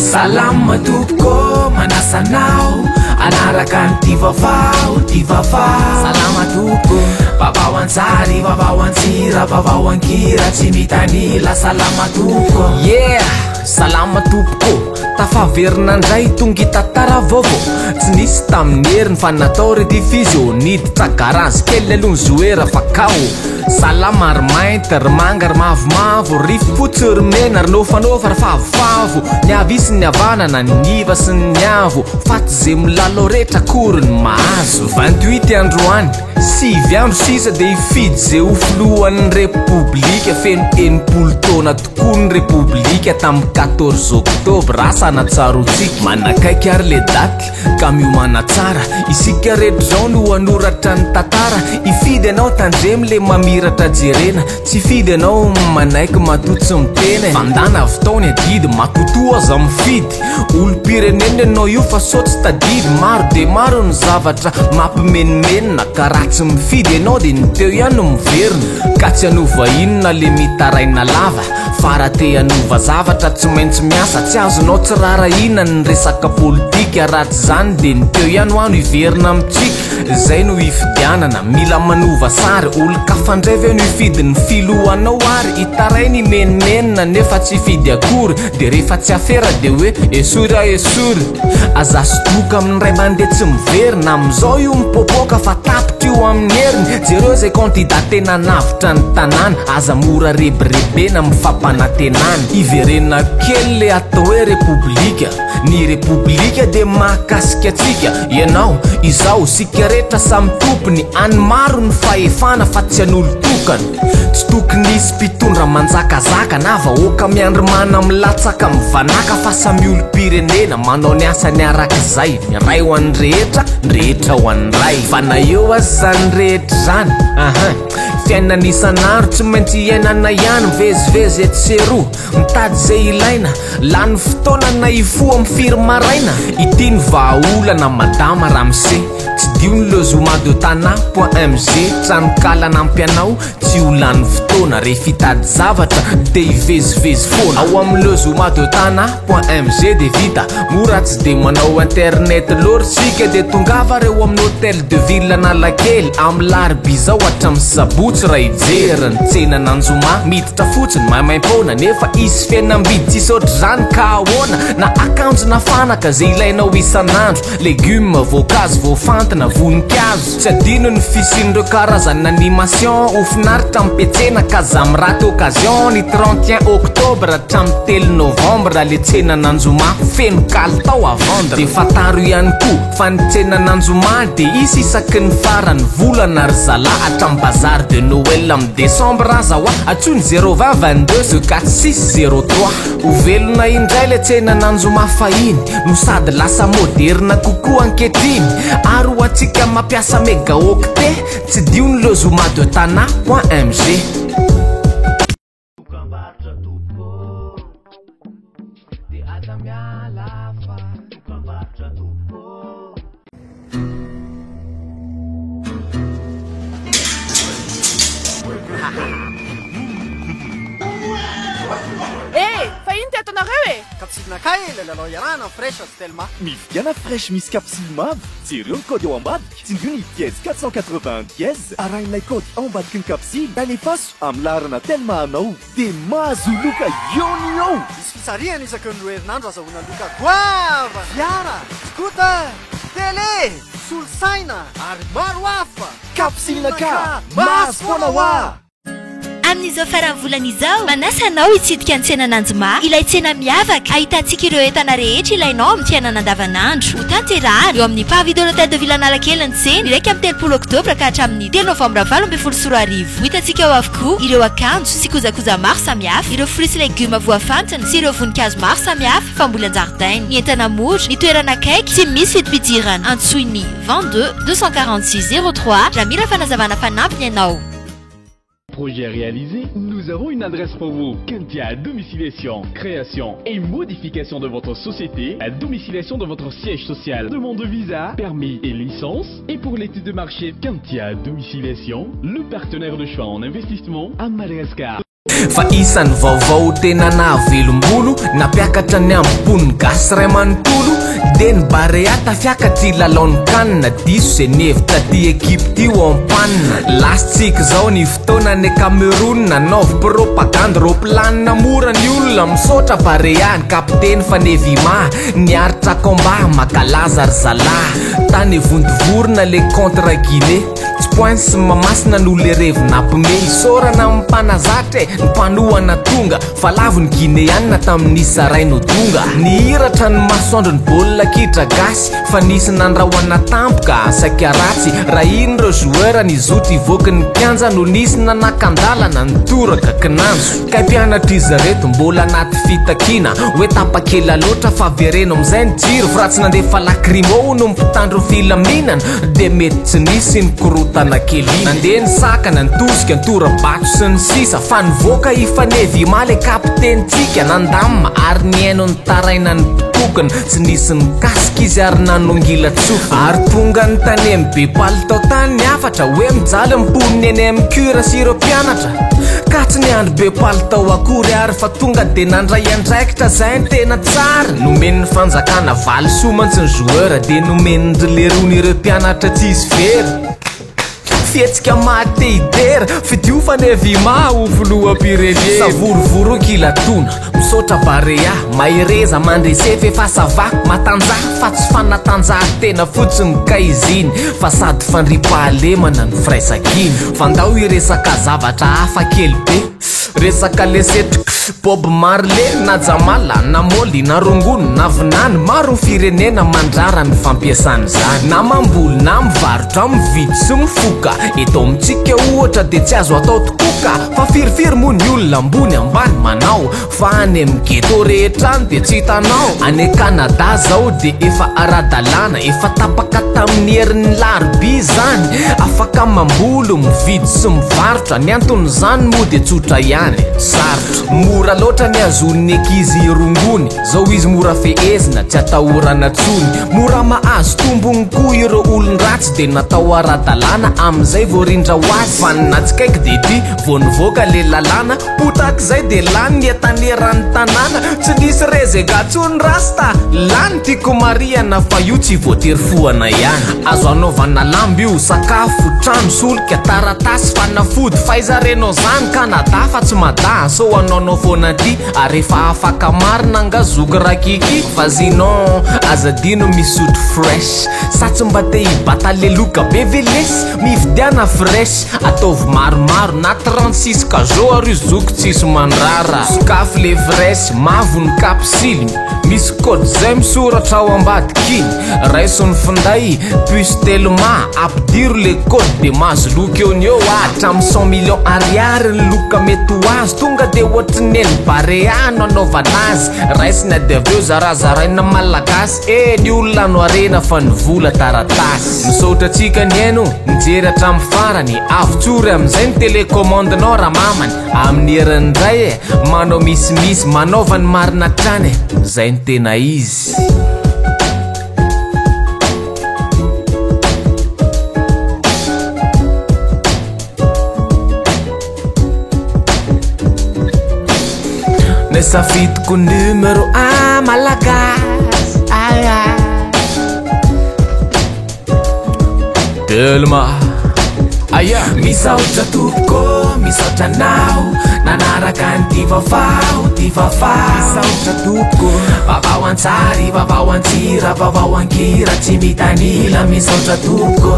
salama toko manasanao anaraka ny ty vavao salama toko vavao antsary vavao antsira vavao ankira tsy mitanila salama toko yeah salama topoko tafaverina ndray tonga tatara vaovao tsy nisy tamin'ny heriny fa natao redifizio niditra garanzy kely aloha ny zoera fakao salama ry mainty ry manga ry mavomavo ry fotsy ry mena ry nofanofa ry favofavo ny avisy ny avanana niva sy ny avo faty zay milalao rehetra akory ny mahazo 28 androany 6 andro sisa dia ifidy zay ho filohan'ny repoblika feno enimpolo taona tokoa ny repoblika tamin'ny 14 oktobra rasa natsarotsika manakaiky ary le daty ka miomana tsara isika rehetra zao no hanoratra ny tantara ifidy anao tandremy le mamiratra jerena tsy fidy anao manaiky matotsy mitena fandana avy ny adidy matoto aza mifidy olo-pirenena anao io fa sotsy tadidy maro de maro ny zavatra mampimenimenina ka raha tsy mifidy anao de ny teo ihany no miverina ka tsy anova inona le mitaraina lava fara te anova zavatra tsy maintsy miasa tsy azonao tsy rarahina ny resaka politika ratsy zany de ny teo ihany ho ano iverina amitsika zay no ifidianana mila manova sary olo-ka fandray avy eo no ifidy ny filohanao ary itarainy menimenina nefa tsy ifidy akory de rehefa tsy afera de hoe esory azasodoka amin'ny ray mandeha tsy miverina amizao io mipopoka fa tapitra io amin'ny heriny jereo zay candidat tena navitra ny tanàna aza mora rebirebena mifampanantenana iverena kely le atao hoe repoblika ny repoblika de mahakasika atsika ianao izao sika rehetra samy tompony any maro ny fahefana fa tsy an'olo tokana tsy tokony isy mpitondra manjakazaka na vahoaka miandry mana milatsaka mivanaka fa samy olo-pirenena manao ny asany arak'izay ny ray ho an'ny rehetra ny rehetra ho an'ny ray fa na eo azy zany rehetra zany fiainana isan'andro tsy maintsy iainana ihany mivezivezy etseroa mitady zay ilaina lany fotoana na ifo amin'ny firmaraina ity ny vahaolana madama ramse tsy dio ny lezomado-tana.mg tranokalana ampianao tsy ho lany fotoana rehefa itady zavatra de ivezivezy foana ao amin'ny lezomado-tana.mg de vita mora tsy de manao internet lory sika de tongava reo amin'ny hôtel de ville analakely amin'ny laribizao hatramin'ny sabotsy raha ijery ny tsena nanjoma miditra fotsiny mahamaim-pona nefa isy fiainam-bidy tsisy ohatry zany ka ahoana na akanjo na fanaka zay ilainao isan'andro legioma voankazo voafantina voninkazo tsy adino ny fisin'ireo karazana animation ho finaritra mipetsena ka za miraty occasion ny 31 octobre hatramin'ny 3 novembre le tsena nanjoma feno kalitao à vendre de fataro ihany koa fa ny tsena nanjoma de isy isaky ny farany volana ry zala hatramin'ny bazar de Noël amin'ny décembre azahoa atsony 020 22 4603 ho velona indray le tsena nanjoma fahiny no sady lasa moderna kokoa ankehitriny ary ho atsika mampiasa mégaoctet tsy dio ny lezomado-tana.mg Fa ino ty ataonareo e? Kapsilinaka e, lalao iarahana fresh tsy telma. Mividiana fresh misy kapsily mavo. Jereo ny kody eo ambadika. Tsindriony dièse 480 dièse. Arahin'ilay kody ao ambadiky ny kapsily. Tanefaso amin'ny laharana telma anao. De mahazo loka eo. Misy fitsarihana isaky ny herinandro azahoana loka goava, fiara, scooter, télé, solosaina ary maro hafa. Kapsilinaka mahazo foana hoa. Amin'izao farany volana izao manasa anao hitsidika ny tsena Nanjoma ilay tsena miavaka ahitantsika ireo entana rehetra ilainao amin'ny fiainana andavanandro ho tanterahana eo amin'ny parvis de l'hôtel de ville Analakely ny tsena iraika amin'ny 3 oktobra ka hatramin'ny 3 novambra 24 hitantsika ao avokoa ireo akanjo sy kojakoja maro samihafa ireo fruits sy légumes voafantina sy ireo voninkazo maro samihafa fambolen-jaridaina ny entana mora ny toerana akaiky tsy misy fidipidirana antsoiny 22 246 03 raha mila fanazavana fanampiny ianao. Projet réalisé, nous avons une adresse pour vous. Kentia, domiciliation, création et modification de votre société, à domiciliation de votre siège social, demande de visa, permis et licence. Et pour l'étude de marché Kentia, domiciliation, le partenaire de choix en investissement à Madagascar. fa isan'ny vaovao tena navelombolo napiakatra ny ambony gasy ray manontolo de ny barea tafiakatry lalaony kanina diso zay nevitra ty ekipe ty o ampanina lasitsika zao ny fotoana ny Cameroun nanaovy propagande roplanina mora ny olona misaotra barea ny kapiteny fanevima niaritra combat makalaza ry zala tany vondovorona le contre Guinée tsy point sy mamasina n'olo le revina pime isorana mpanazatra ny mpanohana tonga fa lavo ny Guinéanina tamin'ny saray no tonga nihiratra ny masoandro ny baolina kitra gasy fa nisy nandrahoana tampoka saika ratsy raha iny reo joueur nizoto ivoaka ny kianja no nisy nanakandalana ny toraka kinanjo ka mpianatra izy reto mbola anaty fitakina hoe tapakela loatra fa vereno amizay ny jiro fa raha tsy nandefa lacrimo no mpitandro filaminana de mety tsy nisy ny korotana kelina nandeha ny sakana ny tosika ny tora-bato sy ny sisa fa nivoaka ifanevy maly kapitentsika nandamma ary ny haino ny taraina ny pitokana tsy nisy ny kasika izy ary nanongila tsofa ary tonga ny tany amy be palitao tany ny afatra hoe mijaly mponiny eny amy cura sy ireo mpianatra ka tsy ny andro be palitao akory ary fa tonga de nandray andraikitra zay ny tena tsara nomeny ny fanjakana valy somantsy ny joueur de nomeny ny lerony ireo mpianatra tsy izy very fietsika mate idera fidiofanevima ovoloam-pirenena savorovoro ankilatona misaotra barea maireza mandresefy efa sava matanja fa tsy fanatanjaha tena fotsiny kaiziny fa sady fandripahalemana ny firaisakiny fandao iresaka zavatra hafa kely be resaka lesetro Bob Marley na Jamala na Molly na Rongony na Vinany maro firenena mandrara ny fampiasany zany na mamboly na mivarotra mividy sy mifoka eto amitsika ohatra de tsy azo atao tokoka fa firifiry moa ny olona ambony ambany manao fa any amy geto rehetra any de tsy hitanao any Canada zao de efa ara-dalàna efa tapaka tamin'ny herin'ny laroby zany afaka mamboly mividy sy mivarotra ny anton'izany moa de tsotra ihany sarotra mora loatra ny azon'ny ankizy rongony zao izy mora fehezina tsy atahorana tsony mora mahazo tombony koa ireo olon-dratsy de natao ara-dalàna amizay voarindra hoazy fa natsikaiky de ty voanivoaka le lalàna potaky zay de lany ny atanerany tanàna tsy nisy rezegatsony rasta lany tiako mariana fa io tsy voatery foana ihany azo anaovana lamby io sakafo trano solika taratasy fanafody faizarenao zany Canada fa tsy mada so anaonao foana ty ary efa afaka marina ngazoky rakiki fa zinon azadino misotro fresh satsy mba te hibata leloka be velesy mividiana fresh ataovy maromaro na 36 kazo ary zoky tsisy mandrara sakafo le fresh mavo ny kapsily misy code zay misoratra ao ambadikiny raisony finday puce telma ampidiro le code de mazo loka eo ny eo hatramy 100 millions ariary ny loka mety ho azy tonga de ohatry neny bareano anaovanazy raisiny ady aveo zarazaraina malagasy ny olona no arena fa ny vola taratasy misaotra atsika ny haino nijery hatramy farany avotsory amizay ny telecommandinao raha mamany amin'ny herin'ndray manao misimisy manaovany marina trany zay ny tena izy nesafidiko numero 1 malagasy Telma aya misaotra tompoko misaotra nao nanaraka ny ty vaovao misaotra tompoko vavao antsary vavao antsira vavao ankira tsy mitanila misaotra tompoko